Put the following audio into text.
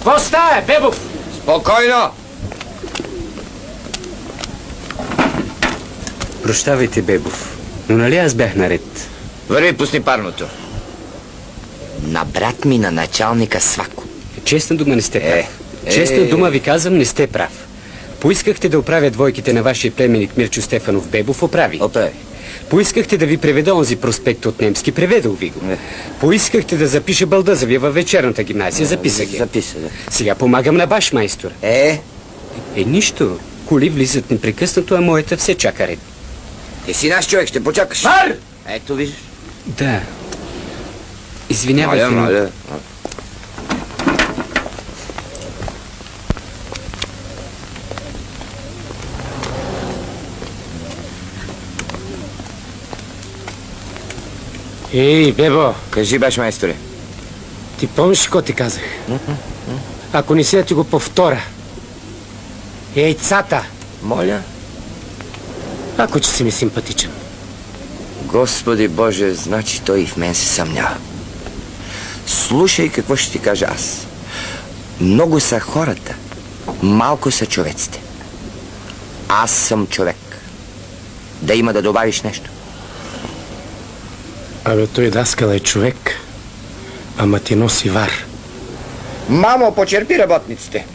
Какво става, Бебов? Спокойно! Прощавайте, Бебов, но нали аз бях наред? Върви, пусни парното. На брат ми, на началника Свако. Честна дума, не сте прав. Честна дума ви казвам, не сте прав. Поискахте да оправя двойките на вашия племенник Мирчо Стефанов Бебов, оправи. Поискахте да ви преведа онзи проспект от немски, преведал ви го. Поискахте да запиша балдъзави във вечерната гимназия, записах я. Сега помагам на баш майстора. Нищо. Коли влизат непрекъснато, а моята все чака ред. Ти си наш човек, ще почакаш. Мар! Ето виждаш. Да. Извинявайте. Моля. Ей, Бебо! Кажи, баш майсторе. Ти помниш какво ти казах? Ако не си да ти го повторя. Яйцата! Моля? Ако че си ми симпатичен. Господи Боже, значи той и в мен се съмнява. Слушай какво ще ти кажа аз. Много са хората, малко са човеците. Аз съм човек. Да има да добавиш нещо. Абе, той Даскал е човек, ама ти носи вар. Мамо, почерпи работниците.